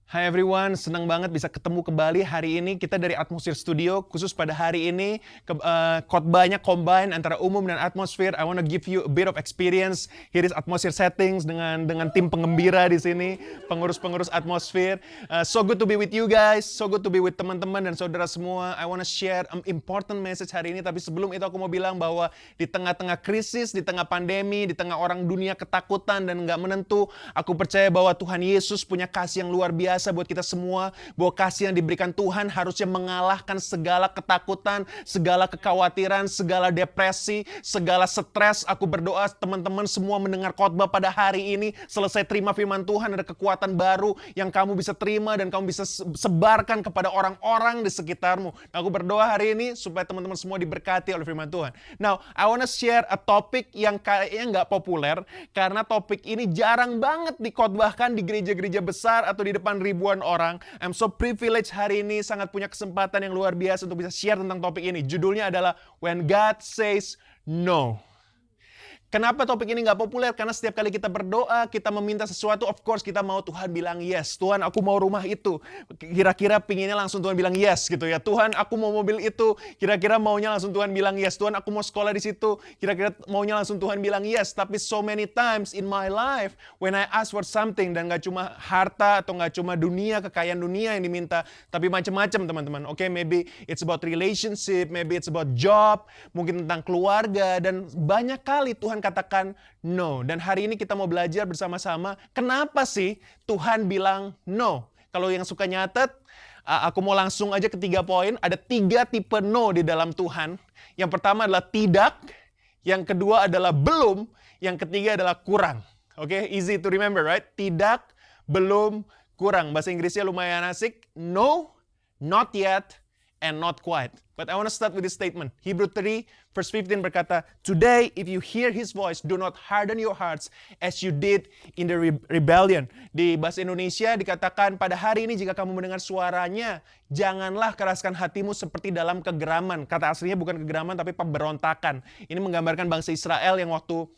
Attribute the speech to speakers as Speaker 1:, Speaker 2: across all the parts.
Speaker 1: Hai everyone, senang banget bisa ketemu kembali hari ini. Kita dari Atmosphere Studio, khusus pada hari ini khotbahnya combine antara umum dan atmosfer. I want to give you a bit of experience. Here is atmosphere settings dengan tim penggembira di sini, pengurus-pengurus atmosfer. So good to be with you guys, so good to be with teman-teman dan saudara semua. I want to share an important message hari ini. Tapi sebelum itu aku mau bilang bahwa di tengah-tengah krisis, di tengah pandemi, di tengah orang dunia ketakutan dan nggak menentu, aku percaya bahwa Tuhan Yesus punya kasih yang luar biasa buat kita semua, bahwa kasih yang diberikan Tuhan harusnya mengalahkan segala ketakutan, segala kekhawatiran, segala depresi, segala stres. Aku berdoa teman-teman semua mendengar khotbah pada hari ini, selesai terima firman Tuhan, ada kekuatan baru yang kamu bisa terima dan kamu bisa sebarkan kepada orang-orang di sekitarmu. Aku berdoa hari ini supaya teman-teman semua diberkati oleh firman Tuhan. Now, I want to share a topic yang kayaknya nggak populer, karena topik ini jarang banget dikhotbahkan di gereja-gereja besar atau di depan ribuan orang. I'm so privileged hari ini, sangat punya kesempatan yang luar biasa untuk bisa share tentang topik ini. Judulnya adalah When God Says No. Kenapa topik ini nggak populer? Karena setiap kali kita berdoa, kita meminta sesuatu, of course kita mau Tuhan bilang yes. Tuhan, aku mau rumah itu. Kira-kira pinginnya langsung Tuhan bilang yes gitu ya. Tuhan, aku mau mobil itu. Kira-kira maunya langsung Tuhan bilang yes. Tuhan, aku mau sekolah di situ. Kira-kira maunya langsung Tuhan bilang yes. Tapi so many times in my life, when I ask for something, dan nggak cuma harta atau nggak cuma dunia, kekayaan dunia yang diminta, tapi macam-macam teman-teman. Okay, maybe it's about relationship, maybe it's about job, mungkin tentang keluarga, dan banyak kali Tuhan katakan no. Dan hari ini kita mau belajar bersama-sama kenapa sih Tuhan bilang no. Kalau yang suka nyatet, aku mau langsung aja ke 3 poin. Ada 3 tipe no di dalam Tuhan. Yang pertama adalah tidak, yang kedua adalah belum, yang ketiga adalah kurang. Oke, easy to remember, right? Tidak, belum, kurang. Bahasa Inggrisnya lumayan asik. No, not yet, and not quite. But I want to start with this statement. Hebrew 3 verse 15 berkata, "Today if you hear his voice, do not harden your hearts as you did in the rebellion." Di bahasa Indonesia dikatakan, pada hari ini jika kamu mendengar suaranya, janganlah keraskan hatimu seperti dalam kegeraman. Kata aslinya bukan kegeraman tapi pemberontakan. Ini menggambarkan bangsa Israel yang waktu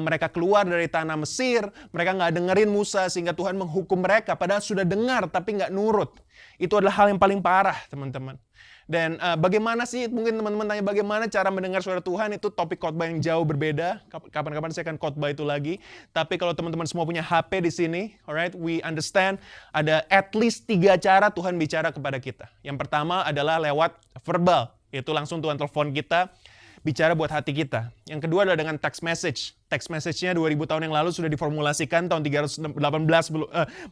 Speaker 1: mereka keluar dari tanah Mesir, mereka nggak dengerin Musa sehingga Tuhan menghukum mereka. Padahal sudah dengar tapi nggak nurut. Itu adalah hal yang paling parah, teman-teman. Dan bagaimana sih, mungkin teman-teman tanya bagaimana cara mendengar suara Tuhan, itu topik khotbah yang jauh berbeda. Kapan-kapan saya akan khotbah itu lagi. Tapi kalau teman-teman semua punya HP di sini, alright, we understand ada at least 3 cara Tuhan bicara kepada kita. Yang pertama adalah lewat verbal, yaitu langsung Tuhan telepon kita, bicara buat hati kita. Yang kedua adalah dengan text message. Text message-nya 2000 tahun yang lalu sudah diformulasikan tahun 318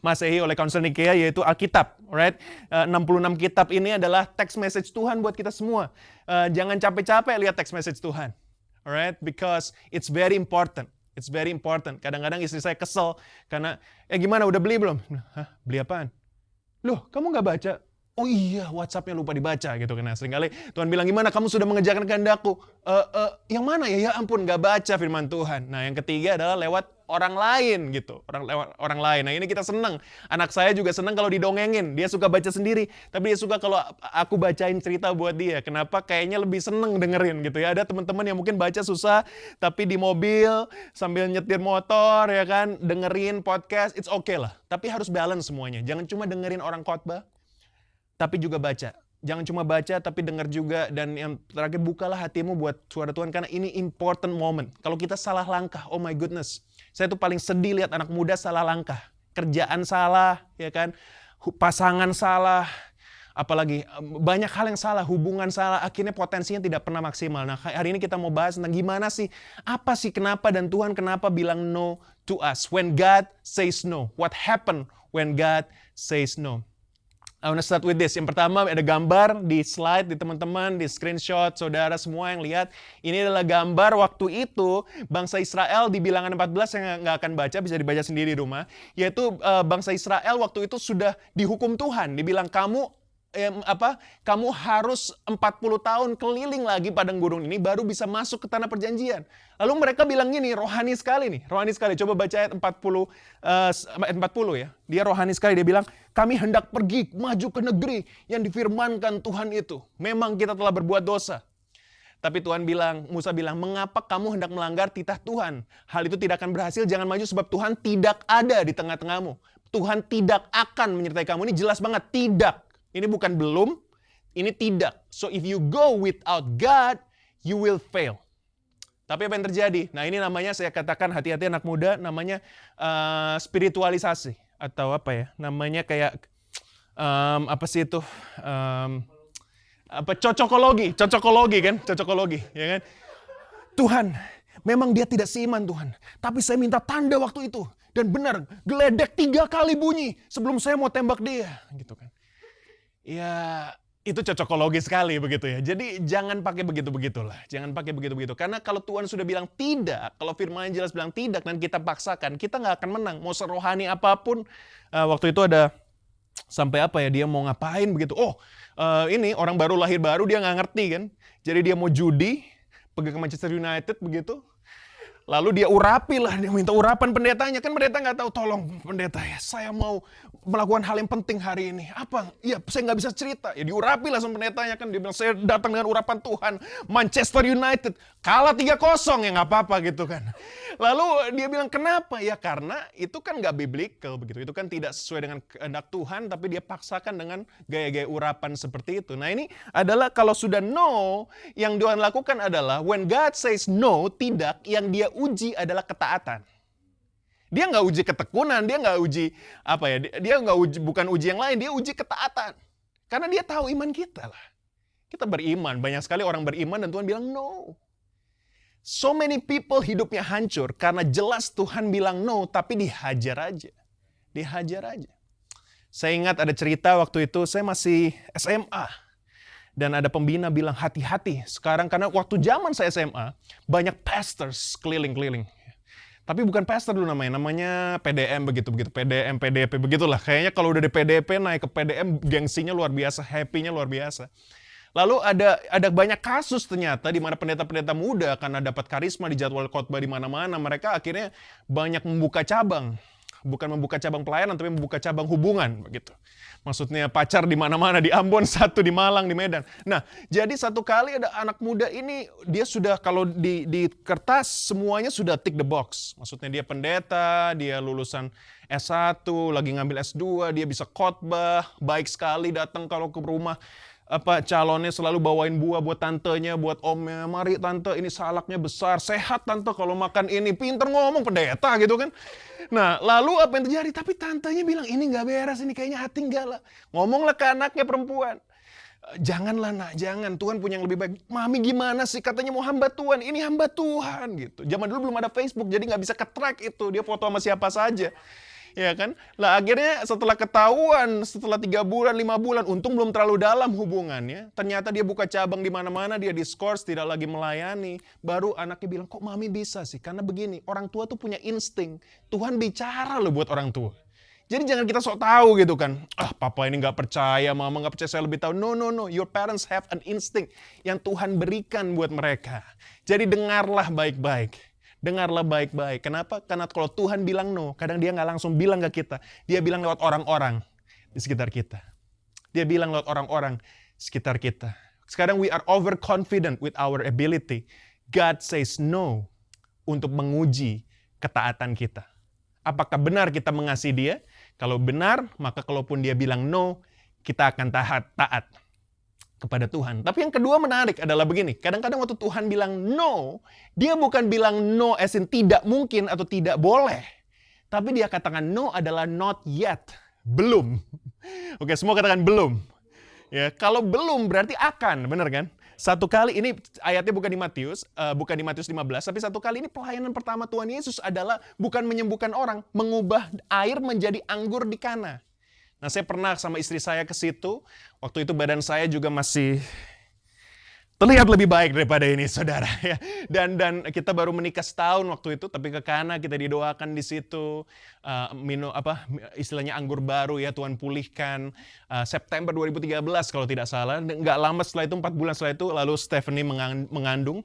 Speaker 1: Masehi oleh Council Nikea, yaitu Alkitab. Alright? 66 kitab ini adalah text message Tuhan buat kita semua. Jangan capek-capek lihat text message Tuhan. Alright? Because it's very important. It's very important. Kadang-kadang istri saya kesel karena, gimana udah beli belum? Hah? Beli apaan? Loh, kamu nggak baca? Oh iya, WhatsApp-nya lupa dibaca gitu kan. Nah, seringkali Tuhan bilang, gimana kamu sudah mengerjakan kehendakku? Yang mana ya? Ya ampun, gak baca firman Tuhan. Nah, yang ketiga adalah lewat orang lain gitu. Lewat orang lain. Nah, ini kita senang. Anak saya juga senang kalau didongengin. Dia suka baca sendiri. Tapi dia suka kalau aku bacain cerita buat dia. Kenapa? Kayaknya lebih senang dengerin gitu ya. Ada teman-teman yang mungkin baca susah, tapi di mobil sambil nyetir motor ya kan, dengerin podcast, it's okay lah. Tapi harus balance semuanya. Jangan cuma dengerin orang khotbah, tapi juga baca. Jangan cuma baca, tapi dengar juga. Dan yang terakhir, bukalah hatimu buat suara Tuhan. Karena ini important moment. Kalau kita salah langkah, oh my goodness. Saya tuh paling sedih lihat anak muda salah langkah. Kerjaan salah, ya kan. Pasangan salah. Apalagi banyak hal yang salah, hubungan salah. Akhirnya potensinya tidak pernah maksimal. Nah, hari ini kita mau bahas tentang gimana sih, apa sih, kenapa, dan Tuhan kenapa bilang no to us. When God says no. What happened when God says no? I want to start with this. Yang pertama ada gambar di slide, di teman-teman, di screenshot, saudara semua yang lihat. Ini adalah gambar waktu itu bangsa Israel di Bilangan 14 yang nggak akan baca, bisa dibaca sendiri di rumah. Yaitu bangsa Israel waktu itu sudah dihukum Tuhan. Dibilang kamu harus 40 tahun keliling lagi padang gurun ini baru bisa masuk ke tanah perjanjian. Lalu mereka bilang gini, rohani sekali nih, rohani sekali. Coba baca ayat 40 ya. Dia rohani sekali, dia bilang, kami hendak pergi maju ke negeri yang difirmankan Tuhan itu. Memang kita telah berbuat dosa. Tapi Musa bilang, mengapa kamu hendak melanggar titah Tuhan? Hal itu tidak akan berhasil, jangan maju sebab Tuhan tidak ada di tengah-tengahmu. Tuhan tidak akan menyertai kamu. Ini jelas banget, tidak. Ini bukan belum, ini tidak. So if you go without God, you will fail. Tapi apa yang terjadi? Nah ini namanya saya katakan hati-hati anak muda, namanya spiritualisasi. Atau apa ya, namanya kayak, apa sih itu? Cocokologi kan? Cocokologi, ya kan? Tuhan, memang dia tidak seiman Tuhan. Tapi saya minta tanda waktu itu. Dan benar, geledek 3 kali bunyi sebelum saya mau tembak dia. Gitu kan. Ya, itu cocokologi sekali begitu ya. Jadi jangan pakai begitu-begitulah. Jangan pakai begitu-begitu. Karena kalau Tuhan sudah bilang tidak, kalau firman jelas bilang tidak dan kita paksakan, kita nggak akan menang. Mau serohani apapun, waktu itu ada sampai apa ya, dia mau ngapain begitu. Ini orang baru lahir baru, dia nggak ngerti kan. Jadi dia mau judi, pergi ke Manchester United begitu. Lalu dia urapi lah, dia minta urapan pendetanya. Kan pendeta nggak tahu, tolong pendeta ya, saya mau melakukan hal yang penting hari ini. Apa? Ya saya nggak bisa cerita. Ya diurapi lah sama pendetanya kan. Dia bilang, saya datang dengan urapan Tuhan. Manchester United kalah 3-0 ya nggak apa-apa gitu kan. Lalu dia bilang, kenapa? Ya karena itu kan nggak biblical begitu. Itu kan tidak sesuai dengan kehendak Tuhan, tapi dia paksakan dengan gaya-gaya urapan seperti itu. Nah ini adalah kalau sudah no, yang Tuhan lakukan adalah when God says no, tidak, yang dia uji adalah ketaatan. Dia nggak uji ketekunan, dia nggak uji apa ya, dia nggak uji, bukan uji yang lain, dia uji ketaatan. Karena dia tahu iman kita lah. Kita beriman, banyak sekali orang beriman dan Tuhan bilang no. So many people hidupnya hancur karena jelas Tuhan bilang no, tapi dihajar aja. Dihajar aja. Saya ingat ada cerita waktu itu saya masih SMA. Dan ada pembina bilang hati-hati sekarang, karena waktu zaman saya SMA banyak pastors keliling-keliling. Tapi bukan pastor dulu namanya PDM begitu-begitu, PDM, PDP begitulah. Kayaknya kalau udah di PDP naik ke PDM gengsinya luar biasa, happy-nya luar biasa. Lalu ada banyak kasus ternyata di mana pendeta-pendeta muda karena dapat karisma di jadwal khotbah di mana-mana, mereka akhirnya banyak membuka cabang. Bukan membuka cabang pelayanan, tapi membuka cabang hubungan begitu. Maksudnya pacar di mana-mana, di Ambon, satu di Malang, di Medan. Nah, jadi satu kali ada anak muda ini, dia sudah kalau di kertas semuanya sudah tick the box. Maksudnya dia pendeta, dia lulusan S1, lagi ngambil S2, dia bisa khotbah, baik sekali datang kalau ke rumah. Calonnya selalu bawain buah buat tantenya, buat omnya. Mari tante, ini salaknya besar, sehat tante kalau makan ini. Pinter ngomong pendeta gitu kan. Nah, lalu apa yang terjadi? Tapi tantenya bilang, ini nggak beres, ini kayaknya hati enggak lah. Ngomonglah ke anaknya perempuan. Janganlah nak, jangan. Tuhan punya yang lebih baik. Mami gimana sih? Katanya mau hamba Tuhan. Ini hamba Tuhan gitu. Zaman dulu belum ada Facebook, jadi nggak bisa ke-track itu. Dia foto sama siapa saja. Ya kan? Lah akhirnya setelah ketahuan, setelah 3 bulan, 5 bulan, untung belum terlalu dalam hubungannya. Ternyata dia buka cabang di mana-mana, dia diskors, tidak lagi melayani. Baru anaknya bilang, kok mami bisa sih? Karena begini, orang tua tuh punya insting. Tuhan bicara loh buat orang tua. Jadi jangan kita sok tahu gitu kan. Papa ini nggak percaya, mama nggak percaya, saya lebih tahu. No. Your parents have an instinct yang Tuhan berikan buat mereka. Jadi dengarlah baik-baik. Dengarlah baik-baik. Kenapa? Karena kalau Tuhan bilang no, kadang dia nggak langsung bilang ke kita. Dia bilang lewat orang-orang di sekitar kita. Dia bilang lewat orang-orang sekitar kita. Sekarang we are overconfident with our ability. God says no untuk menguji ketaatan kita. Apakah benar kita mengasihi dia? Kalau benar, maka kalaupun dia bilang no, kita akan taat kepada Tuhan. Tapi yang kedua menarik adalah begini. Kadang-kadang waktu Tuhan bilang no, dia bukan bilang no as in tidak mungkin atau tidak boleh. Tapi dia katakan no adalah not yet. Belum. Oke, semua katakan belum. Ya, kalau belum berarti akan, benar kan? Satu kali, ini ayatnya bukan di Matius 15, tapi satu kali ini pelayanan pertama Tuhan Yesus adalah bukan menyembuhkan orang, mengubah air menjadi anggur di Kana. Nah, saya pernah sama istri saya ke situ. Waktu itu badan saya juga masih terlihat lebih baik daripada ini, saudara. Dan kita baru menikah setahun waktu itu, tapi ke Kana kita didoakan di situ. Istilahnya anggur baru ya, Tuhan pulihkan. September 2013 kalau tidak salah. Nggak lama setelah itu, 4 bulan setelah itu, lalu Stephanie mengandung.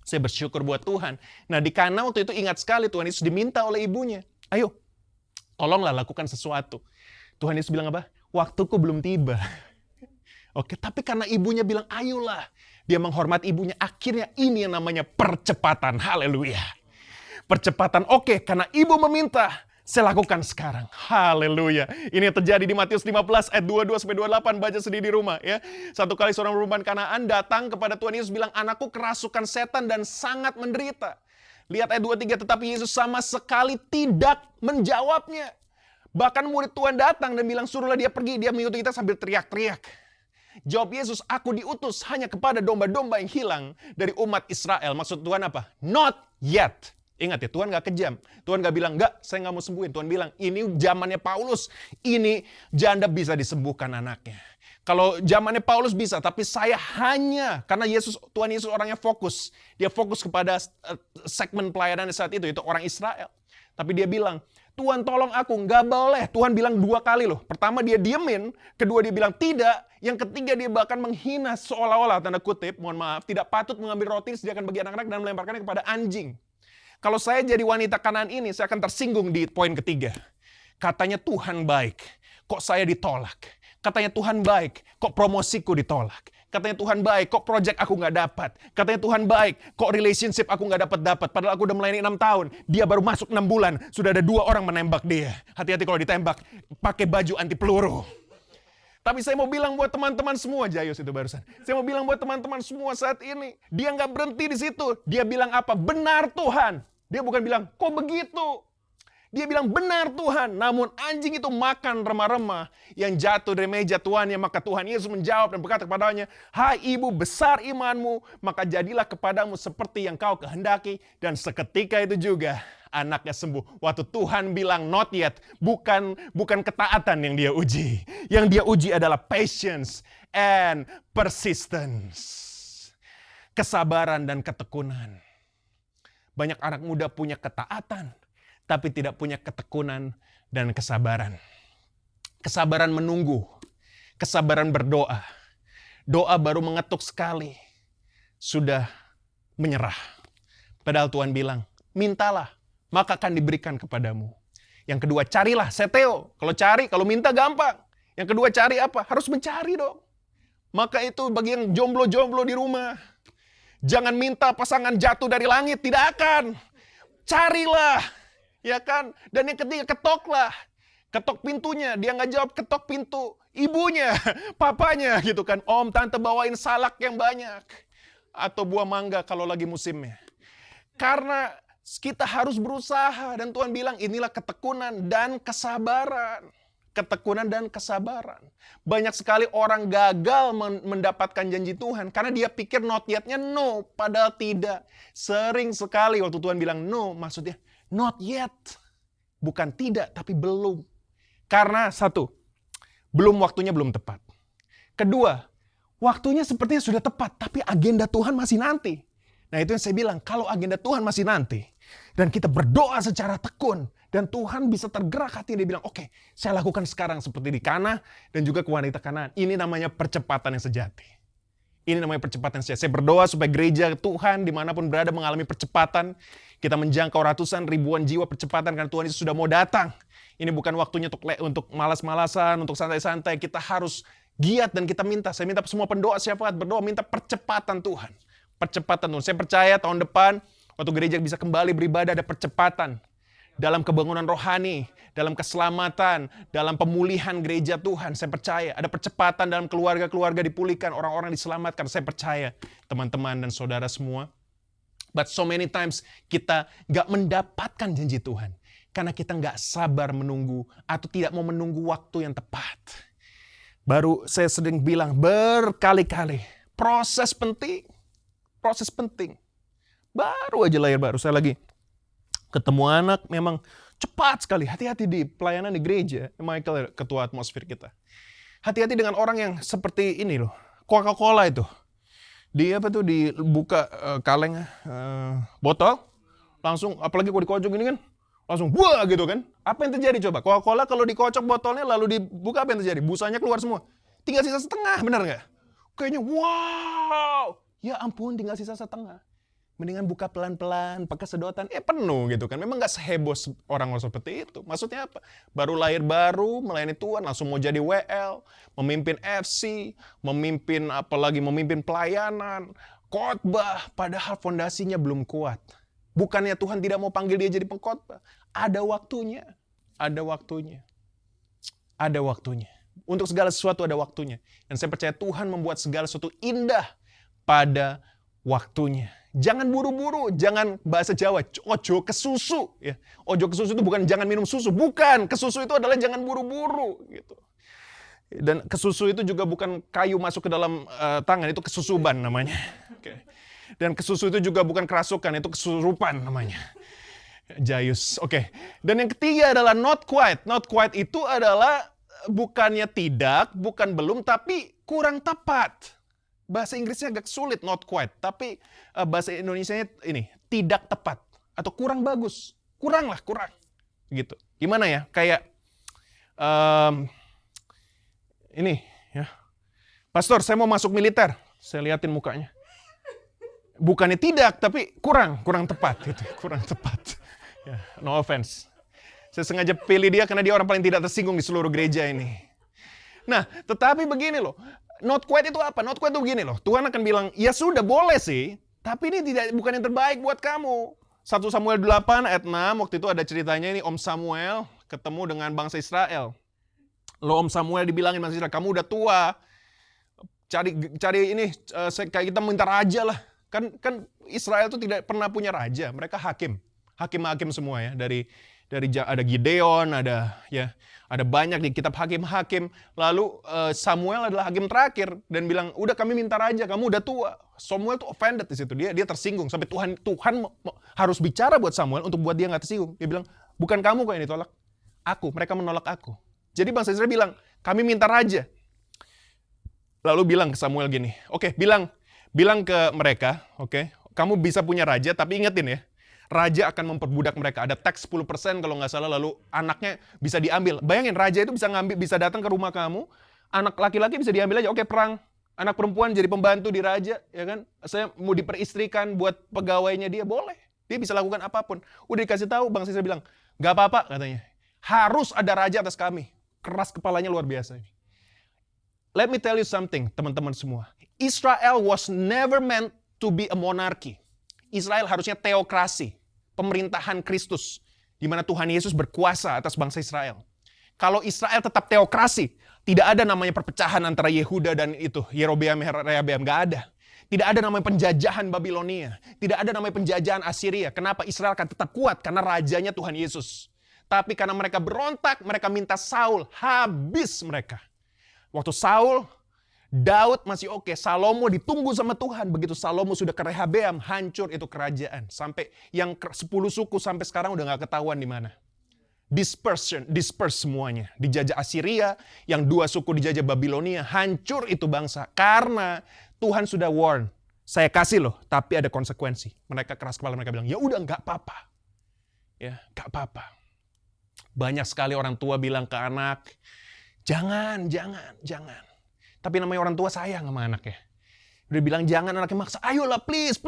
Speaker 1: Saya bersyukur buat Tuhan. Nah, di Kana waktu itu ingat sekali Tuhan Yesus diminta oleh ibunya. Ayo, tolonglah lakukan sesuatu. Tuhan Yesus bilang apa? Waktuku belum tiba. Oke, tapi karena ibunya bilang, ayolah. Dia menghormati ibunya. Akhirnya ini yang namanya percepatan. Haleluya. Percepatan, oke, karena ibu meminta. saya lakukan sekarang. Haleluya. Ini yang terjadi di Matius 15 ayat 22-28. Baca sendiri di rumah ya. Satu kali seorang perempuan Kanaan datang kepada Tuhan Yesus bilang, anakku kerasukan setan dan sangat menderita. Lihat ayat 23, tetapi Yesus sama sekali tidak menjawabnya. Bahkan murid Tuhan datang dan bilang, suruhlah dia pergi. Dia mengikuti kita sambil teriak-teriak. Jawab Yesus, aku diutus hanya kepada domba-domba yang hilang dari umat Israel. Maksud Tuhan apa? Not yet. Ingat ya, Tuhan gak kejam. Tuhan gak bilang, enggak, saya gak mau sembuhin. Tuhan bilang, ini zamannya Paulus. Ini janda bisa disembuhkan anaknya. Kalau zamannya Paulus bisa, tapi saya hanya, karena Tuhan Yesus orangnya fokus. Dia fokus kepada segmen pelayanan saat itu orang Israel. Tapi dia bilang, Tuhan tolong aku, gak boleh. Tuhan bilang 2 kali loh. Pertama dia diemin, kedua dia bilang tidak. Yang ketiga dia bahkan menghina seolah-olah, tanda kutip, mohon maaf, tidak patut mengambil roti disediakan bagi anak-anak dan melemparkannya kepada anjing. Kalau saya jadi wanita Kanaan ini, saya akan tersinggung di poin ketiga. Katanya Tuhan baik, kok saya ditolak. Katanya Tuhan baik, kok promosiku ditolak. Katanya Tuhan baik, kok project aku gak dapat. Katanya Tuhan baik, kok relationship aku gak dapat. Padahal aku udah melayani 6 tahun. Dia baru masuk 6 bulan, sudah ada 2 orang menembak dia. Hati-hati kalau ditembak, pakai baju anti peluru. Tapi saya mau bilang buat teman-teman semua, Jayus itu barusan. Saya mau bilang buat teman-teman semua saat ini. Dia gak berhenti di situ. Dia bilang apa? Benar Tuhan. Dia bukan bilang, kok begitu? Dia bilang, benar Tuhan. Namun anjing itu makan remah-remah yang jatuh dari meja tuannya. Maka Tuhan Yesus menjawab dan berkata kepadanya, hai ibu, besar imanmu, maka jadilah kepadamu seperti yang kau kehendaki. Dan seketika itu juga anaknya sembuh. Waktu Tuhan bilang not yet, bukan ketaatan yang dia uji. Yang dia uji adalah patience and persistence. Kesabaran dan ketekunan. Banyak anak muda punya ketaatan, tapi tidak punya ketekunan dan kesabaran. Kesabaran menunggu, kesabaran berdoa. Doa baru mengetuk sekali, sudah menyerah. Padahal Tuhan bilang, mintalah, maka akan diberikan kepadamu. Yang kedua, carilah, seteo. Kalau minta gampang. Yang kedua, cari apa? Harus mencari dong. Maka itu bagi yang jomblo-jomblo di rumah. Jangan minta pasangan jatuh dari langit, tidak akan. Carilah, ya kan? Dan yang ketiga, ketoklah. Ketok pintunya, dia nggak jawab, ketok pintu ibunya, papanya gitu kan. Om, tante bawain salak yang banyak. Atau buah mangga kalau lagi musimnya. Karena kita harus berusaha dan Tuhan bilang inilah ketekunan dan kesabaran. Ketekunan dan kesabaran. Banyak sekali orang gagal mendapatkan janji Tuhan karena dia pikir not yet-nya no, padahal tidak. Sering sekali waktu Tuhan bilang no, maksudnya not yet. Bukan tidak, tapi belum. Karena satu, waktunya belum tepat. Kedua, waktunya sepertinya sudah tepat, tapi agenda Tuhan masih nanti. Nah itu yang saya bilang, kalau agenda Tuhan masih nanti, dan kita berdoa secara tekun, dan Tuhan bisa tergerak hati, dia bilang, oke, saya lakukan sekarang seperti di Kana, dan juga ke wanita Kanaan. Ini namanya percepatan yang sejati. Ini namanya percepatan yang sejati. Saya berdoa supaya gereja Tuhan dimanapun berada mengalami percepatan. Kita menjangkau ratusan ribuan jiwa percepatan karena Tuhan Yesus sudah mau datang. Ini bukan waktunya untuk malas-malasan, untuk santai-santai. Kita harus giat dan kita minta. Saya minta semua pendoa syafaat berdoa, minta percepatan Tuhan. Percepatan Tuhan. Saya percaya tahun depan, waktu gereja bisa kembali beribadah, ada percepatan. Dalam kebangunan rohani, dalam keselamatan, dalam pemulihan gereja Tuhan. Saya percaya ada percepatan dalam keluarga-keluarga dipulihkan, orang-orang diselamatkan. Saya percaya teman-teman dan saudara semua. But so many times kita gak mendapatkan janji Tuhan. Karena kita gak sabar menunggu atau tidak mau menunggu waktu yang tepat. Baru saya sering bilang berkali-kali, proses penting. Proses penting. Baru aja lahir baru, saya lagi ketemu anak, memang cepat sekali. Hati-hati di pelayanan di gereja. Michael, ketua atmosfer kita. Hati-hati dengan orang yang seperti ini loh. Coca-Cola itu. Dibuka kaleng botol. Langsung, apalagi kalau dikocok gini kan. Langsung, wah gitu kan. Apa yang terjadi coba? Coca-Cola kalau dikocok botolnya lalu dibuka, apa yang terjadi? Busanya keluar semua. Tinggal sisa setengah, benar nggak? Kayaknya, wow. Ya ampun, tinggal sisa setengah. Mendingan buka pelan-pelan, pakai sedotan, penuh gitu kan. Memang gak seheboh orang seperti itu. Maksudnya apa? Baru lahir baru, melayani Tuhan, langsung mau jadi WL, memimpin FC, memimpin pelayanan, khotbah, padahal fondasinya belum kuat. Bukannya Tuhan tidak mau panggil dia jadi pengkhotbah. Ada waktunya. ada waktunya. Ada waktunya. Untuk segala sesuatu ada waktunya. Dan saya percaya Tuhan membuat segala sesuatu indah pada waktunya. Jangan buru-buru, jangan bahasa Jawa, ojo kesusu. Ya. Ojo kesusu itu bukan jangan minum susu, bukan. Kesusu itu adalah jangan buru-buru. Gitu. Dan kesusu itu juga bukan kayu masuk ke dalam tangan, itu kesusuban namanya. Okay. Dan kesusu itu juga bukan kerasukan, itu kesurupan namanya. Jayus. Oke. Dan yang ketiga adalah not quite. Not quite itu adalah bukannya tidak, bukan belum, tapi kurang tepat. Bahasa Inggrisnya agak sulit, not quite. Tapi bahasa Indonesianya ini, tidak tepat. Atau kurang bagus. Kurang. Gitu. Gimana ya? Kayak, ini ya. Pastor, saya mau masuk militer. Saya liatin mukanya. Bukannya tidak, tapi kurang tepat. Gitu. Kurang tepat. Ya, no offense. Saya sengaja pilih dia karena dia orang paling tidak tersinggung di seluruh gereja ini. Nah, tetapi begini loh. Not quite itu apa? Not quite itu begini loh. Tuhan akan bilang, ya sudah boleh sih, tapi ini bukan yang terbaik buat kamu. 1 Samuel 8 ayat 6, waktu itu ada ceritanya ini Om Samuel ketemu dengan bangsa Israel. Lalu Om Samuel dibilangin bangsa Israel, kamu udah tua. Cari ini, kayak kita minta raja lah. Kan Israel itu tidak pernah punya raja, mereka hakim semua ya, dari ada Gideon, ada banyak di kitab hakim-hakim. Lalu Samuel adalah hakim terakhir dan bilang, udah kami minta raja, kamu udah tua. Samuel tuh offended di situ, dia tersinggung sampai Tuhan harus bicara buat Samuel untuk buat dia nggak tersinggung. Dia bilang, bukan kamu kok yang ditolak, mereka menolak aku. Jadi bangsa Israel bilang, kami minta raja. Lalu bilang ke Samuel gini, oke, bilang ke mereka, oke, kamu bisa punya raja, tapi ingetin ya, raja akan memperbudak mereka. Ada tax 10% kalau nggak salah, lalu anaknya bisa diambil. Bayangin, raja itu bisa datang ke rumah kamu, anak laki-laki bisa diambil aja, oke, perang. Anak perempuan jadi pembantu di raja, ya kan? Saya mau diperistrikan buat pegawainya dia, boleh. Dia bisa lakukan apapun. Udah dikasih tahu, bangsa Israel bilang, nggak apa-apa katanya. Harus ada raja atas kami. Keras kepalanya luar biasa ini. Let me tell you something, teman-teman semua. Israel was never meant to be a monarchy. Israel harusnya teokrasi, pemerintahan Kristus, di mana Tuhan Yesus berkuasa atas bangsa Israel. Kalau Israel tetap teokrasi, tidak ada namanya perpecahan antara Yehuda dan itu, Yerobeam, Rehabeam, nggak ada. Tidak ada namanya penjajahan Babilonia, tidak ada namanya penjajahan Assyria. Kenapa? Israel akan tetap kuat karena rajanya Tuhan Yesus. Tapi karena mereka berontak, mereka minta Saul, habis mereka. Waktu Daud masih oke, Salomo ditunggu sama Tuhan. Begitu Salomo sudah ke Rehabeam, hancur itu kerajaan. Sampai yang 10 suku sampai sekarang udah gak ketahuan di mana. Disperse semuanya. Dijajah Assyria, yang 2 suku dijajah Babilonia, hancur itu bangsa. Karena Tuhan sudah warn, saya kasih loh, tapi ada konsekuensi. Mereka keras kepala, mereka bilang, ya udah gak apa-apa. Ya, gak apa-apa. Banyak sekali orang tua bilang ke anak, jangan. Tapi namanya orang tua sayang sama anaknya. Udah bilang jangan, anaknya maksa, ayolah please.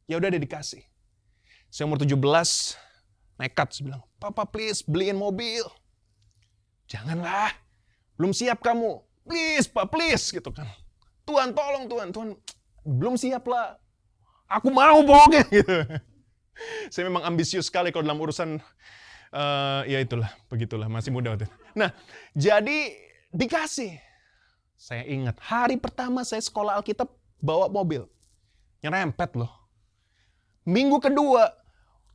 Speaker 1: Ya udah dia dikasih. Saya umur 17, nekat, saya bilang, papa please beliin mobil. Janganlah, belum siap kamu. Please pak, please gitu kan. Tuhan tolong Tuhan, belum siap lah. Aku mau pokoknya gitu. Saya memang ambisius sekali kalau dalam urusan, ya itulah, begitulah, masih muda waktu itu. Nah, jadi dikasih. Saya ingat, hari pertama saya sekolah Alkitab bawa mobil. Nyerempet loh. Minggu kedua,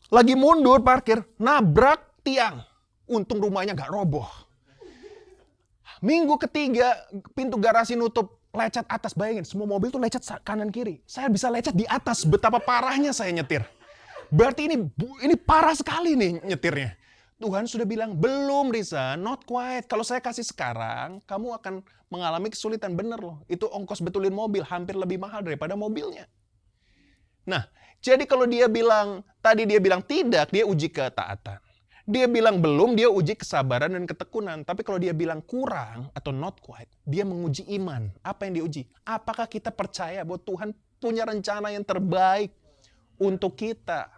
Speaker 1: lagi mundur parkir, nabrak tiang. Untung rumahnya gak roboh. Minggu ketiga, pintu garasi nutup, lecet atas. Bayangin, semua mobil tuh lecet kanan kiri. Saya bisa lecet di atas, betapa parahnya saya nyetir. Berarti ini parah sekali nih nyetirnya. Tuhan sudah bilang, belum Risa, not quite. Kalau saya kasih sekarang, kamu akan mengalami kesulitan. Bener loh, itu ongkos betulin mobil hampir lebih mahal daripada mobilnya. Nah, jadi kalau dia bilang tidak, dia uji ketaatan. Dia bilang belum, dia uji kesabaran dan ketekunan. Tapi kalau dia bilang kurang atau not quite, dia menguji iman. Apa yang diuji? Apakah kita percaya bahwa Tuhan punya rencana yang terbaik untuk kita?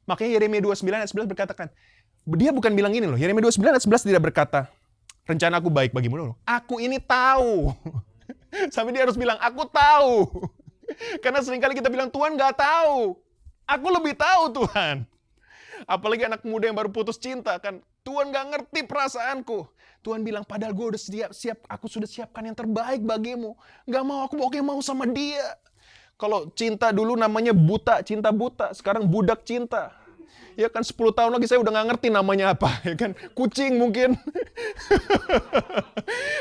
Speaker 1: Makanya Yeremia 29 ayat 11 berkatakan, dia bukan bilang gini loh, Yeremia 29 ayat 11 tidak berkata, rencana aku baik bagimu loh. Aku ini tahu. Sampai dia harus bilang, aku tahu. Karena seringkali kita bilang, Tuhan gak tahu. Aku lebih tahu Tuhan. Apalagi anak muda yang baru putus cinta kan. Tuhan gak ngerti perasaanku. Tuhan bilang, padahal gue udah siap, aku sudah siapkan yang terbaik bagimu. Gak mau, aku mau sama dia. Kalau cinta dulu namanya buta, cinta buta. Sekarang budak cinta. Ya kan 10 tahun lagi saya udah gak ngerti namanya apa. Ya kan kucing mungkin.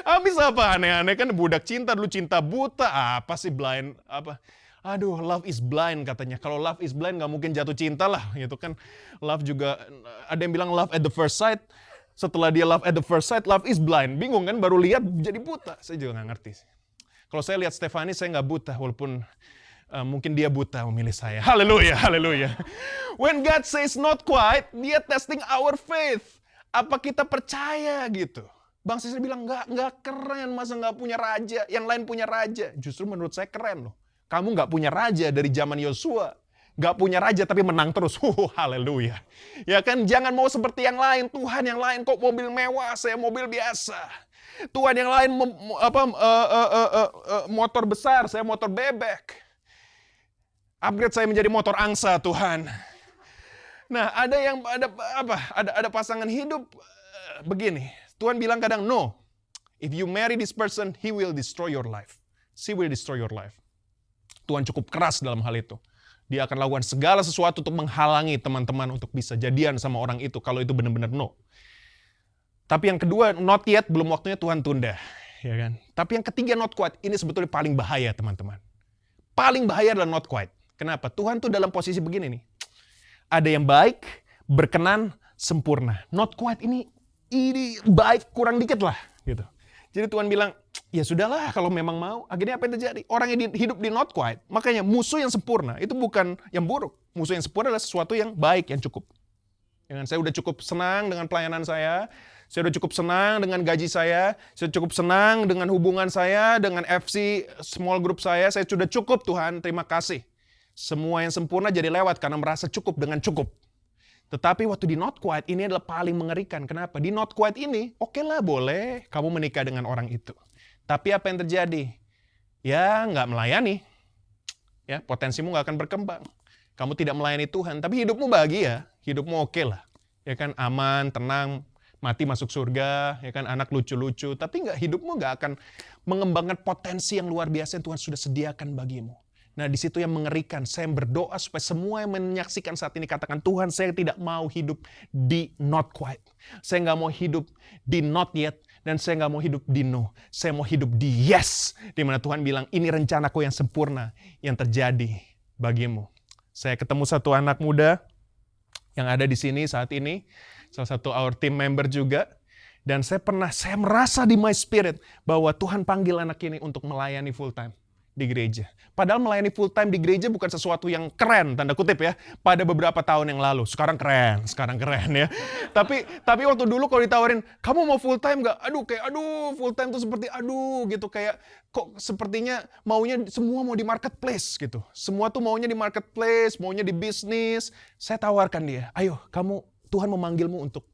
Speaker 1: Habis apa aneh-aneh kan budak cinta dulu cinta buta. Apa sih blind? Apa? Aduh, love is blind katanya. Kalau love is blind gak mungkin jatuh cinta lah. Gitu kan. Love juga, ada yang bilang love at the first sight. Setelah dia love at the first sight, love is blind. Bingung kan, baru lihat jadi buta. Saya juga gak ngerti. Kalau saya lihat Stefani, saya gak buta. Walaupun mungkin dia buta memilih saya. Haleluya, haleluya. When God says not quite, dia testing our faith. Apa kita percaya gitu. Bang Sisir bilang, nggak keren, masa nggak punya raja. Yang lain punya raja. Justru menurut saya keren loh. Kamu nggak punya raja dari zaman Yosua. Nggak punya raja tapi menang terus. Haleluya. Ya kan, jangan mau seperti yang lain. Tuhan yang lain kok mobil mewah, saya mobil biasa. Tuhan yang lain motor besar, saya motor bebek. Upgrade saya menjadi motor angsa, Tuhan. Nah, ada pasangan hidup begini. Tuhan bilang kadang, no. If you marry this person, he will destroy your life. She will destroy your life. Tuhan cukup keras dalam hal itu. Dia akan lakukan segala sesuatu untuk menghalangi teman-teman untuk bisa jadian sama orang itu, kalau itu benar-benar no. Tapi yang kedua, not yet, belum waktunya, Tuhan tunda. Ya kan? Tapi yang ketiga, not quite, ini sebetulnya paling bahaya, teman-teman. Paling bahaya adalah not quite. Kenapa? Tuhan tuh dalam posisi begini nih. Ada yang baik, berkenan, sempurna. Not quite ini baik kurang dikit lah. Gitu. Jadi Tuhan bilang, ya sudahlah kalau memang mau. Akhirnya apa yang terjadi? Orang yang hidup di not quite. Makanya musuh yang sempurna itu bukan yang buruk. Musuh yang sempurna adalah sesuatu yang baik, yang cukup. Saya udah cukup senang dengan pelayanan saya udah cukup senang dengan gaji saya cukup senang dengan hubungan saya, dengan FC small group saya sudah cukup Tuhan, terima kasih. Semua yang sempurna jadi lewat karena merasa cukup dengan cukup. Tetapi waktu di not quite ini adalah paling mengerikan. Kenapa? Di not quite ini, oke lah boleh kamu menikah dengan orang itu. Tapi apa yang terjadi? Ya nggak melayani. Ya, potensimu nggak akan berkembang. Kamu tidak melayani Tuhan, tapi hidupmu bahagia, hidupmu oke lah. Ya kan, aman, tenang, mati masuk surga, ya kan, anak lucu-lucu. Tapi hidupmu nggak akan mengembangkan potensi yang luar biasa yang Tuhan sudah sediakan bagimu. Nah, di situ yang mengerikan. Saya berdoa supaya semua yang menyaksikan saat ini katakan, Tuhan, saya tidak mau hidup di not quite. Saya nggak mau hidup di not yet. Dan saya nggak mau hidup di no. Saya mau hidup di yes. Di mana Tuhan bilang, ini rencanaku yang sempurna yang terjadi bagimu. Saya ketemu satu anak muda yang ada di sini saat ini. Salah satu our team member juga. Dan saya merasa di my spirit bahwa Tuhan panggil anak ini untuk melayani full time di gereja. Padahal melayani full time di gereja bukan sesuatu yang keren, tanda kutip ya, pada beberapa tahun yang lalu. Sekarang keren ya. Tapi waktu dulu kalau ditawarin, kamu mau full time gak? Aduh full time tuh seperti gitu, kayak kok sepertinya maunya semua mau di marketplace gitu. Semua tuh maunya di marketplace, maunya di bisnis. Saya tawarkan dia, ayo kamu, Tuhan memanggilmu untuk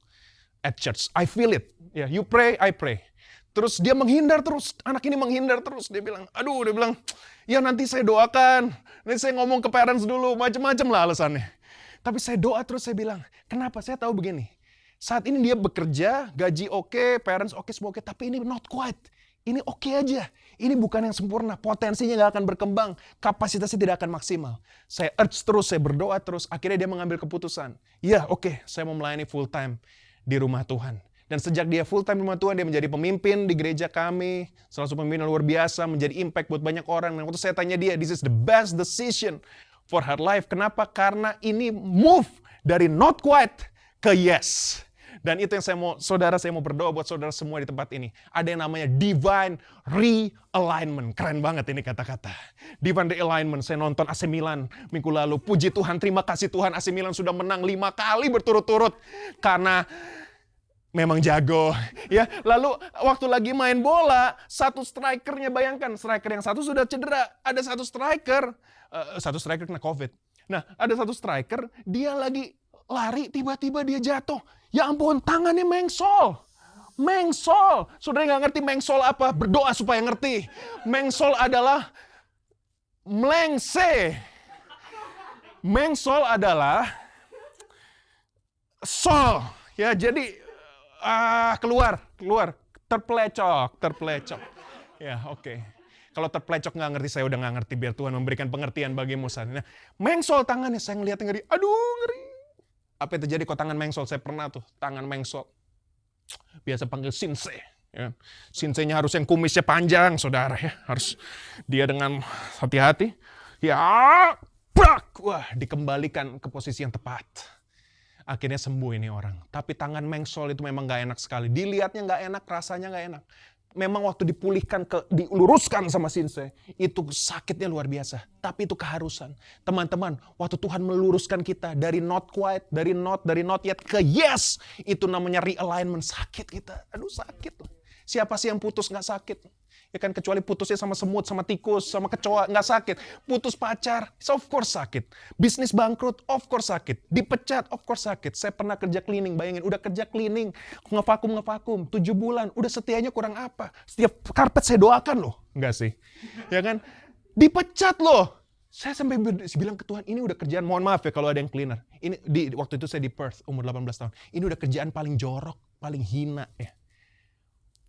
Speaker 1: at church. I feel it. Yeah, you pray, I pray. Terus dia menghindar terus, anak ini menghindar terus. Dia bilang, ya nanti saya doakan. Nanti saya ngomong ke parents dulu, macam-macam lah alasannya. Tapi saya doa terus, saya bilang, kenapa? Saya tahu begini. Saat ini dia bekerja, gaji oke, parents oke, semua oke. Tapi ini not quite. Ini oke aja. Ini bukan yang sempurna. Potensinya gak akan berkembang. Kapasitasnya tidak akan maksimal. Saya urge terus, saya berdoa terus. Akhirnya dia mengambil keputusan. Ya oke, saya mau melayani full time di rumah Tuhan. Dan sejak dia full time di rumah Tuhan, dia menjadi pemimpin di gereja kami. Salah satu pemimpin luar biasa, menjadi impact buat banyak orang. Dan waktu saya tanya dia, this is the best decision for her life. Kenapa? Karena ini move dari not quite ke yes. Dan itu yang saya mau berdoa buat saudara semua di tempat ini. Ada yang namanya divine realignment. Keren banget ini kata-kata. Divine realignment. Saya nonton AC Milan minggu lalu. Puji Tuhan, terima kasih Tuhan. AC Milan sudah menang 5 kali berturut-turut. Karena memang jago. Ya, lalu waktu lagi main bola, satu strikernya, bayangkan, striker yang satu sudah cedera. Ada satu striker kena COVID. Nah, ada satu striker, dia lagi lari, tiba-tiba dia jatuh. Ya ampun, tangannya mengsol. Mengsol. Saudara nggak ngerti mengsol apa? Berdoa supaya ngerti. Mengsol adalah melengse. Mengsol adalah sol. Ya, jadi keluar. Terpelecok. Ya, oke. Kalau terpelecok nggak ngerti, saya udah nggak ngerti. Biar Tuhan memberikan pengertian bagimu saat ini. Nah, mengsol tangannya, saya ngeliat ngeri. Aduh, ngeri. Apa yang terjadi kok tangan mengsol? Saya pernah tuh, tangan mengsol. Biasa panggil Shinsei. Ya. Shinsei-nya harus yang kumisnya panjang, saudara ya. Harus dia dengan hati-hati. Ya, brak! Wah, dikembalikan ke posisi yang tepat. Akhirnya sembuh ini orang. Tapi tangan mengsol itu memang gak enak sekali. Dilihatnya gak enak, rasanya gak enak. Memang waktu dipulihkan, diluruskan sama Shinsei, itu sakitnya luar biasa. Tapi itu keharusan. Teman-teman, waktu Tuhan meluruskan kita dari not quite, dari not yet ke yes, itu namanya realignment. Sakit kita. Aduh, sakit. Siapa sih yang putus gak sakit? Ya kan, kecuali putusnya sama semut, sama tikus, sama kecoa, nggak sakit. Putus pacar, of course sakit. Bisnis bangkrut, of course sakit. Dipecat, of course sakit. Saya pernah kerja cleaning, bayangin, udah kerja cleaning, ngevakum, 7 bulan, udah setianya kurang apa. Setiap karpet saya doakan loh. Nggak sih? Ya kan? Dipecat loh. Saya sampai bilang ke Tuhan, ini udah kerjaan, mohon maaf ya kalau ada yang cleaner. Waktu itu saya di Perth, umur 18 tahun. Ini udah kerjaan paling jorok, paling hina ya.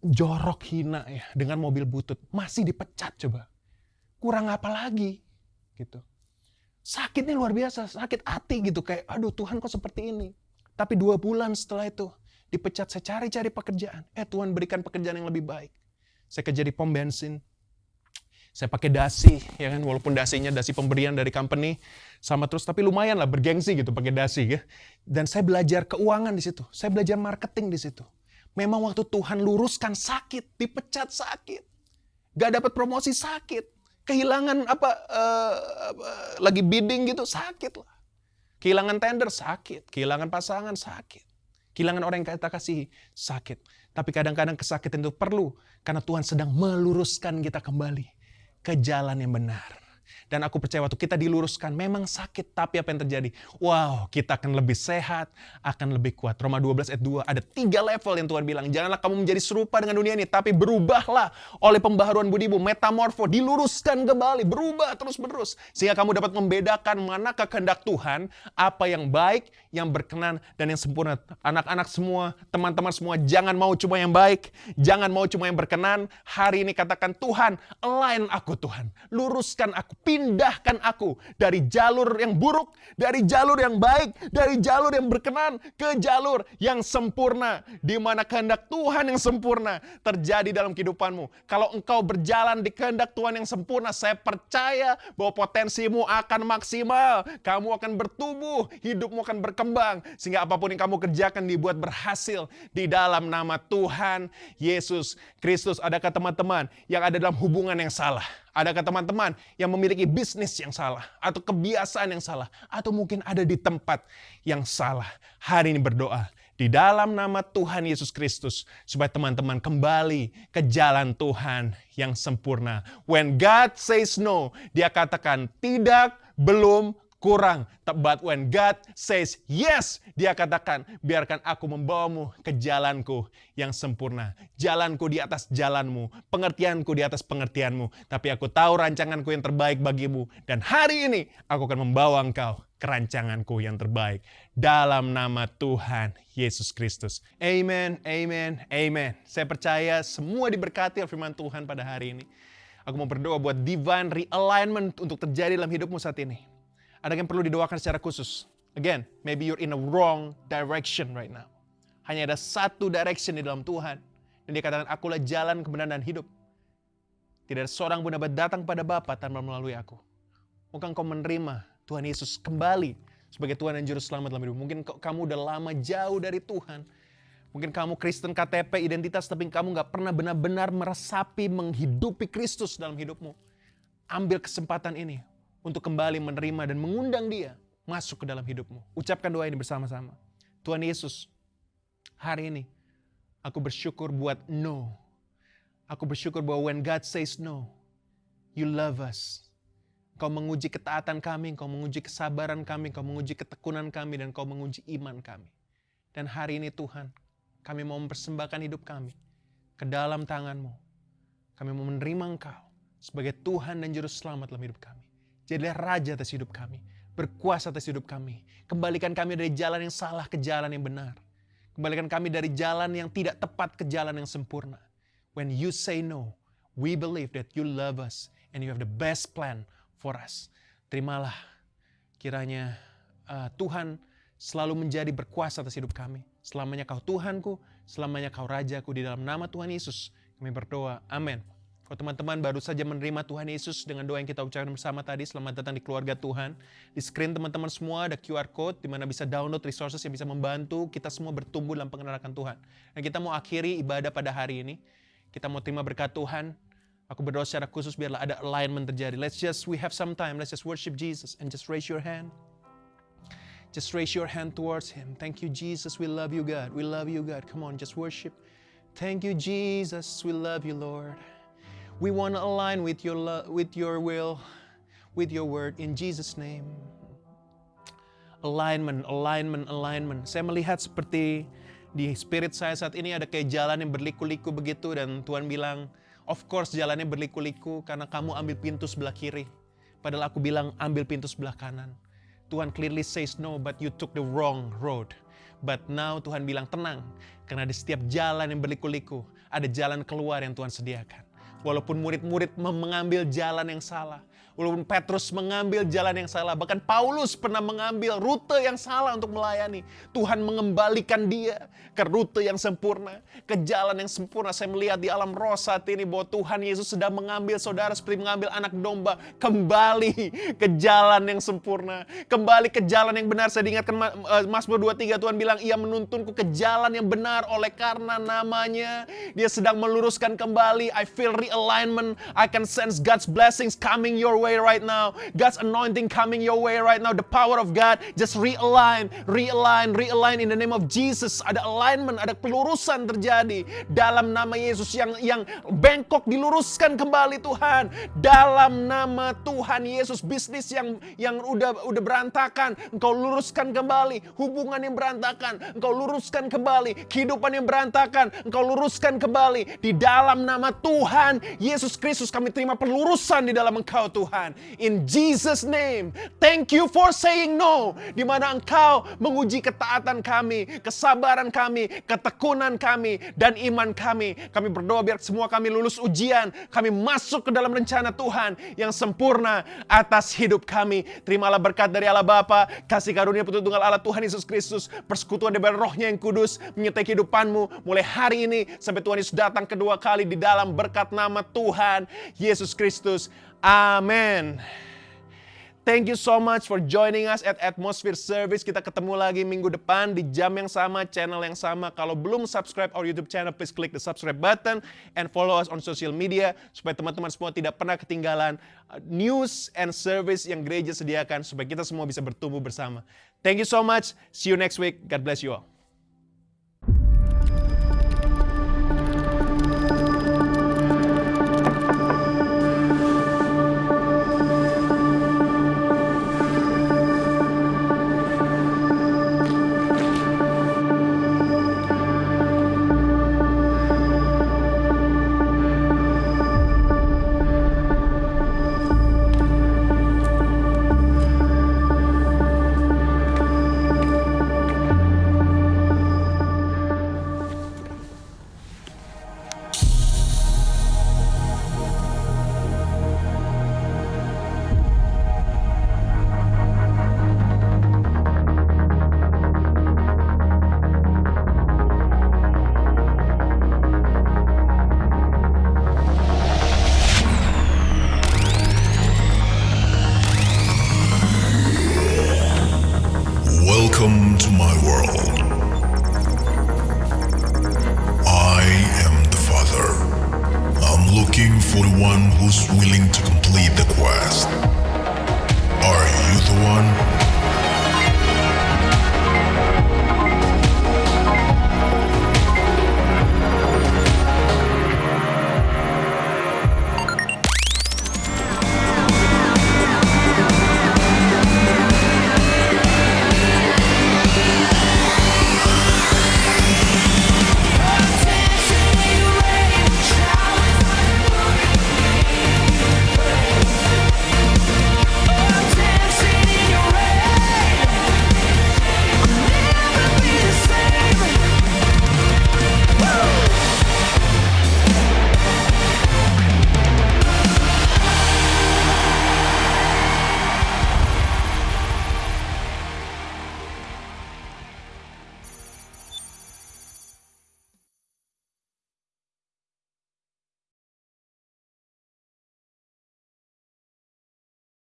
Speaker 1: Jorok hina ya, dengan mobil butut, masih dipecat coba. Kurang apa lagi gitu. Sakitnya luar biasa, sakit hati gitu, kayak aduh Tuhan kok seperti ini. Tapi 2 bulan setelah itu dipecat, saya cari pekerjaan. Tuhan berikan pekerjaan yang lebih baik. Saya kerja di pom bensin. Saya pakai dasi, ya kan, walaupun dasinya dasi pemberian dari company sama terus, tapi lumayan lah bergengsi gitu pakai dasi ya. Dan saya belajar keuangan di situ, saya belajar marketing di situ. Memang waktu Tuhan luruskan sakit, dipecat sakit, gak dapat promosi sakit, kehilangan lagi bidding gitu sakit lah, kehilangan tender sakit, kehilangan pasangan sakit, kehilangan orang yang kita kasihi sakit. Tapi kadang-kadang kesakitan itu perlu karena Tuhan sedang meluruskan kita kembali ke jalan yang benar. Dan aku percaya waktu kita diluruskan, memang sakit, tapi apa yang terjadi? Wow, kita akan lebih sehat, akan lebih kuat. Roma 12 ayat 2, ada 3 level yang Tuhan bilang. Janganlah kamu menjadi serupa dengan dunia ini, tapi berubahlah oleh pembaharuan budimu, metamorfo, diluruskan kembali, berubah terus-menerus. Sehingga kamu dapat membedakan manakah kehendak Tuhan, apa yang baik, yang berkenan, dan yang sempurna. Anak-anak semua, teman-teman semua, jangan mau cuma yang baik, jangan mau cuma yang berkenan. Hari ini katakan, Tuhan, align aku Tuhan, luruskan aku, pindahkan aku dari jalur yang buruk, dari jalur yang baik, dari jalur yang berkenan ke jalur yang sempurna, di mana kehendak Tuhan yang sempurna terjadi dalam kehidupanmu. Kalau engkau berjalan di kehendak Tuhan yang sempurna, saya percaya bahwa potensimu akan maksimal, kamu akan bertumbuh, hidupmu akan berkembang, sehingga apapun yang kamu kerjakan dibuat berhasil di dalam nama Tuhan Yesus Kristus. Adakah teman-teman yang ada dalam hubungan yang salah? Adakah teman-teman yang memiliki bisnis yang salah, atau kebiasaan yang salah, atau mungkin ada di tempat yang salah? Hari ini berdoa di dalam nama Tuhan Yesus Kristus, supaya teman-teman kembali ke jalan Tuhan yang sempurna. When God says no, Dia katakan tidak, belum, kurang. But when God says yes, Dia katakan, biarkan aku membawamu ke jalanku yang sempurna. Jalanku di atas jalanmu, pengertianku di atas pengertianmu. Tapi aku tahu rancanganku yang terbaik bagimu. Dan hari ini aku akan membawa engkau ke rancanganku yang terbaik. Dalam nama Tuhan Yesus Kristus. Amen, amen, amen. Saya percaya semua diberkati oleh firman Tuhan pada hari ini. Aku mau berdoa buat divine realignment untuk terjadi dalam hidupmu saat ini. Ada yang perlu didoakan secara khusus. Again, maybe you're in a wrong direction right now. Hanya ada satu direction di dalam Tuhan. Dan Dia katakan, akulah jalan, kebenaran, dan hidup. Tidak ada seorang pun dapat datang pada Bapa tanpa melalui aku. Mungkin kau menerima Tuhan Yesus kembali sebagai Tuhan dan Juru Selamat dalam hidup. Mungkin kamu udah lama jauh dari Tuhan. Mungkin kamu Kristen KTP, identitas, tapi kamu gak pernah benar-benar meresapi, menghidupi Kristus dalam hidupmu. Ambil kesempatan ini untuk kembali menerima dan mengundang Dia masuk ke dalam hidupmu. Ucapkan doa ini bersama-sama. Tuhan Yesus, hari ini aku bersyukur buat no. Aku bersyukur bahwa when God says no, you love us. Kau menguji ketaatan kami, Kau menguji kesabaran kami, Kau menguji ketekunan kami, dan Kau menguji iman kami. Dan hari ini Tuhan, kami mau mempersembahkan hidup kami ke dalam tangan-Mu. Kami mau menerima Engkau sebagai Tuhan dan Juru Selamat dalam hidup kami. Jadilah Raja atas hidup kami, berkuasa atas hidup kami. Kembalikan kami dari jalan yang salah ke jalan yang benar. Kembalikan kami dari jalan yang tidak tepat ke jalan yang sempurna. When you say no, we believe that you love us and you have the best plan for us. Terimalah kiranya Tuhan selalu menjadi berkuasa atas hidup kami. Selamanya kau Tuhanku, selamanya kau Rajaku. Di dalam nama Tuhan Yesus kami berdoa. Amin. Kalau teman-teman baru saja menerima Tuhan Yesus dengan doa yang kita ucapkan bersama tadi, selamat datang di keluarga Tuhan. Di screen teman-teman semua ada QR Code di mana bisa download resources yang bisa membantu kita semua bertumbuh dalam pengenalan Tuhan. Dan kita mau akhiri ibadah pada hari ini. Kita mau terima berkat Tuhan. Aku berdoa secara khusus biarlah ada alignment terjadi. We have some time, let's just worship Jesus and just raise your hand. Just raise your hand towards Him. Thank you, Jesus. We love you, God. We love you, God. Come on, just worship. Thank you, Jesus. We love you, Lord. We want to align with your will, with your word. In Jesus' name. Alignment. Saya melihat seperti di spirit saya saat ini ada kayak jalan yang berliku-liku begitu. Dan Tuhan bilang, of course jalannya berliku-liku karena kamu ambil pintu sebelah kiri. Padahal aku bilang ambil pintu sebelah kanan. Tuhan clearly says no, but you took the wrong road. But now Tuhan bilang tenang. Karena di setiap jalan yang berliku-liku, ada jalan keluar yang Tuhan sediakan. Walaupun murid-murid mengambil jalan yang salah. Walaupun Petrus mengambil jalan yang salah. Bahkan Paulus pernah mengambil rute yang salah untuk melayani. Tuhan mengembalikan dia ke rute yang sempurna. Ke jalan yang sempurna. Saya melihat di alam roh saat ini bahwa Tuhan Yesus sedang mengambil saudara seperti mengambil anak domba. Kembali ke jalan yang sempurna. Kembali ke jalan yang benar. Saya diingatkan Mazmur 23 Tuhan bilang ia menuntunku ke jalan yang benar oleh karena namanya. Dia sedang meluruskan kembali. I feel alignment. I can sense God's blessings coming your way right now. God's anointing coming your way right now. The power of God. Just realign in the name of Jesus. Ada alignment, ada pelurusan terjadi dalam nama Yesus yang bengkok diluruskan kembali Tuhan. Dalam nama Tuhan Yesus, bisnis yang udah berantakan, Engkau luruskan kembali. Hubungan yang berantakan, Engkau luruskan kembali. Kehidupan yang berantakan, Engkau luruskan kembali. Di dalam nama Tuhan Yesus Kristus kami terima pelurusan di dalam Engkau Tuhan. In Jesus name, thank you for saying no. Di mana Engkau menguji ketaatan kami, kesabaran kami, ketekunan kami, dan iman kami. Kami berdoa biar semua kami lulus ujian. Kami masuk ke dalam rencana Tuhan yang sempurna atas hidup kami. Terimalah berkat dari Allah Bapa, kasih karunia putra tunggal Allah Tuhan Yesus Kristus, persekutuan dengan Roh-Nya yang kudus menyertai kehidupanmu mulai hari ini sampai Tuhan Yesus datang kedua kali di dalam berkat nama Tuhan Yesus Kristus. Amin. Thank you so much for joining us at Atmosphere Service. Kita ketemu lagi minggu depan di jam yang sama, channel yang sama. Kalau belum subscribe our YouTube channel, please click the subscribe button and follow us on social media supaya teman-teman semua tidak pernah ketinggalan news and service yang gereja sediakan supaya kita semua bisa bertumbuh bersama. Thank you so much. See you next week. God bless you all.
Speaker 2: Welcome to my world. I am the Father. I'm looking for the one who's willing to complete the quest. Are you the one?